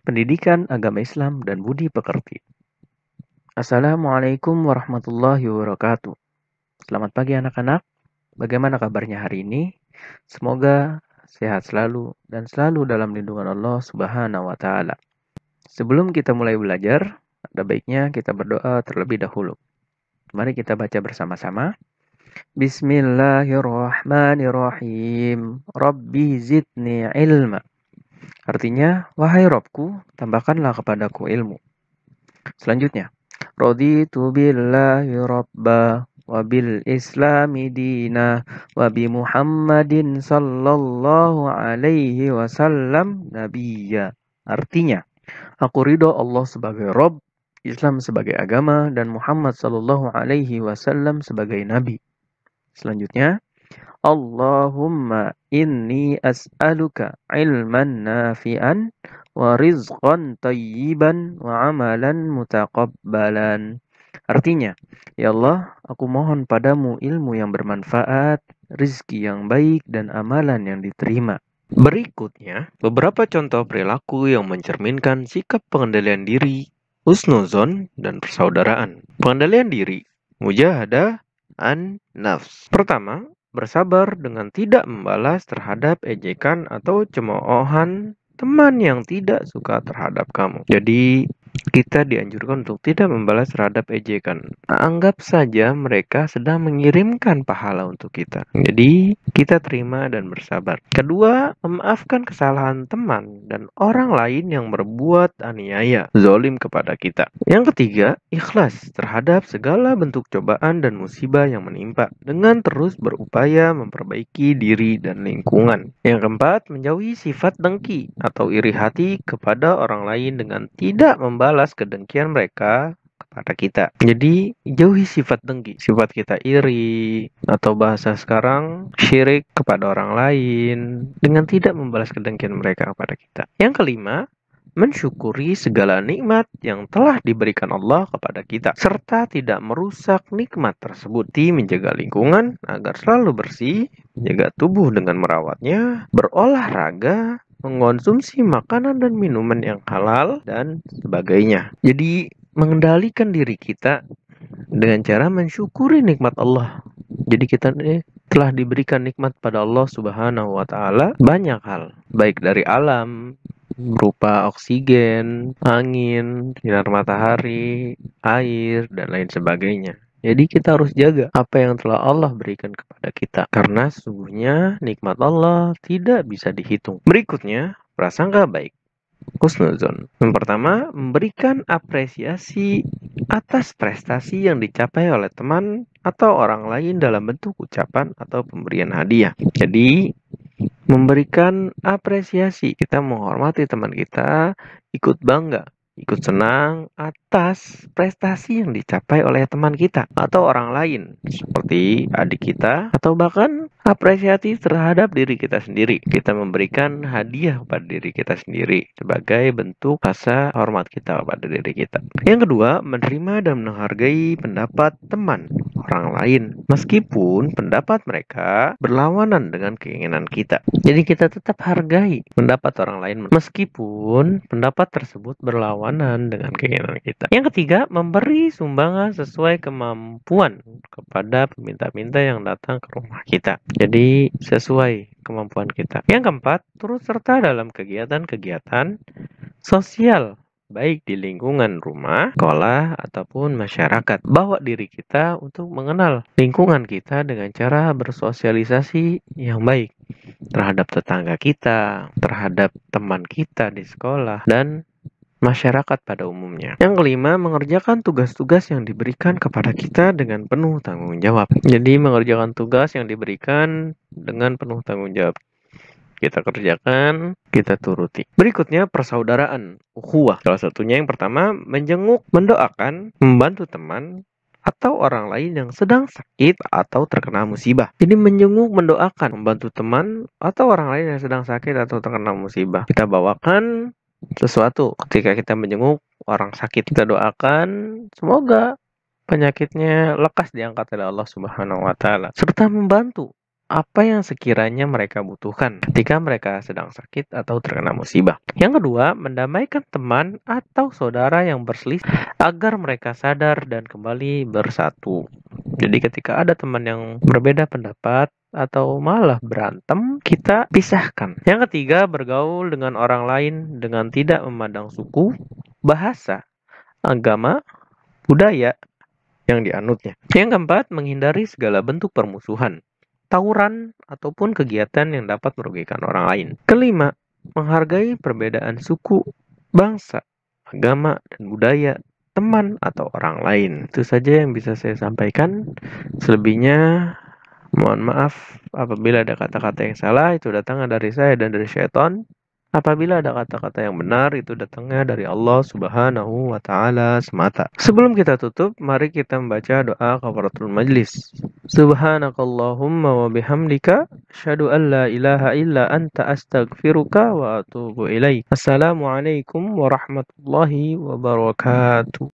pendidikan agama Islam dan budi pekerti. Assalamualaikum warahmatullahi wabarakatuh. Selamat pagi anak-anak, bagaimana kabarnya hari ini? Semoga sehat selalu dan selalu dalam lindungan Allah Subhanahu wa Ta'ala. Sebelum kita mulai belajar, ada baiknya kita berdoa terlebih dahulu. Mari kita baca bersama-sama. Bismillahirrahmanirrahim. Rabbi zidni ilma. Artinya, wahai Robku, tambahkanlah kepadaku ilmu. Selanjutnya, raditu billahi rabba wa bil islami dina wa bi Muhammadin sallallahu alaihi wasallam nabiyya. Artinya, aku ridho Allah sebagai Rabb, Islam sebagai agama, dan Muhammad sallallahu alaihi wasallam sebagai nabi. Selanjutnya, Allahumma inni as'aluka ilman nafi'an wa rizqan tayyiban wa amalan mutaqabbalan. Artinya, ya Allah, aku mohon padamu ilmu yang bermanfaat, rizki yang baik, dan amalan yang diterima. Berikutnya, beberapa contoh perilaku yang mencerminkan sikap pengendalian diri, husnuzon, dan persaudaraan. Pengendalian diri, mujahadah, an-nafs. Pertama, bersabar dengan tidak membalas terhadap ejekan atau cemoohan teman yang tidak suka terhadap kamu. Jadi, kita dianjurkan untuk tidak membalas terhadap ejekan. Anggap saja mereka sedang mengirimkan pahala untuk kita. Jadi, kita terima dan bersabar. Kedua, memaafkan kesalahan teman dan orang lain yang berbuat aniaya, zalim kepada kita. Yang ketiga, ikhlas terhadap segala bentuk cobaan dan musibah yang menimpa, dengan terus berupaya memperbaiki diri dan lingkungan. Yang keempat, menjauhi sifat dengki atau iri hati kepada orang lain dengan tidak membalas kedengkian mereka kepada kita. Jadi, jauhi sifat dengki, sifat kita iri, atau bahasa sekarang syirik kepada orang lain dengan tidak membalas kedengkian mereka kepada kita. Yang kelima, mensyukuri segala nikmat yang telah diberikan Allah kepada kita, serta tidak merusak nikmat tersebut. Menjaga lingkungan agar selalu bersih, menjaga tubuh dengan merawatnya, berolahraga, mengonsumsi makanan dan minuman yang halal, dan sebagainya. Jadi, mengendalikan diri kita dengan cara mensyukuri nikmat Allah. Jadi kita telah diberikan nikmat pada Allah Subhanahu wa Ta'ala banyak hal, baik dari alam berupa oksigen, angin, sinar matahari, air, dan lain sebagainya. Jadi kita harus jaga apa yang telah Allah berikan kepada kita, karena sesungguhnya nikmat Allah tidak bisa dihitung. Berikutnya, prasangka baik, husnuzon. Yang pertama, memberikan apresiasi atas prestasi yang dicapai oleh teman atau orang lain dalam bentuk ucapan atau pemberian hadiah. Jadi, memberikan apresiasi, kita menghormati teman kita, ikut bangga, ikut senang atas prestasi yang dicapai oleh teman kita atau orang lain, seperti adik kita, atau bahkan apresiasi terhadap diri kita sendiri. Kita memberikan hadiah kepada diri kita sendiri sebagai bentuk rasa hormat kita kepada diri kita. Yang kedua, menerima dan menghargai pendapat teman orang lain, meskipun pendapat mereka berlawanan dengan keinginan kita. Jadi kita tetap hargai pendapat orang lain, meskipun pendapat tersebut berlawanan dengan keinginan kita. Yang ketiga, memberi sumbangan sesuai kemampuan kepada peminta-minta yang datang ke rumah kita. Jadi sesuai kemampuan kita. Yang keempat, turut serta dalam kegiatan-kegiatan sosial, baik di lingkungan rumah, sekolah, ataupun masyarakat. Bawa diri kita untuk mengenal lingkungan kita dengan cara bersosialisasi yang baik terhadap tetangga kita, terhadap teman kita di sekolah, dan masyarakat pada umumnya. Yang kelima, mengerjakan tugas-tugas yang diberikan kepada kita dengan penuh tanggung jawab. Jadi mengerjakan tugas yang diberikan dengan penuh tanggung jawab. Kita kerjakan, kita turuti. Berikutnya, persaudaraan, ukhuwah. Salah satunya yang pertama, menjenguk, mendoakan, membantu teman atau orang lain yang sedang sakit atau terkena musibah. Jadi menjenguk, mendoakan, membantu teman atau orang lain yang sedang sakit atau terkena musibah. Kita bawakan sesuatu ketika kita menjenguk orang sakit. Kita doakan semoga penyakitnya lekas diangkat oleh Allah Subhanahu wa Ta'ala, serta membantu apa yang sekiranya mereka butuhkan ketika mereka sedang sakit atau terkena musibah. Yang kedua, mendamaikan teman atau saudara yang berselisih agar mereka sadar dan kembali bersatu. Jadi ketika ada teman yang berbeda pendapat atau malah berantem, kita pisahkan. Yang ketiga, bergaul dengan orang lain dengan tidak memandang suku, bahasa, agama, budaya yang dianutnya. Yang keempat, menghindari segala bentuk permusuhan, tawuran, ataupun kegiatan yang dapat merugikan orang lain. Kelima, menghargai perbedaan suku, bangsa, agama, dan budaya teman atau orang lain. Itu saja yang bisa saya sampaikan. Selebihnya, mohon maaf apabila ada kata-kata yang salah, itu datangnya dari saya dan dari syaitan. Apabila ada kata-kata yang benar, itu datangnya dari Allah Subhanahu wa Ta'ala semata. Sebelum kita tutup, mari kita membaca doa kafaratul majlis. Subhanakallahumma wa bihamdika, asyhadu an la ilaha illa anta astaghfiruka wa atubu ilaik. Assalamualaikum warahmatullahi wabarakatuh.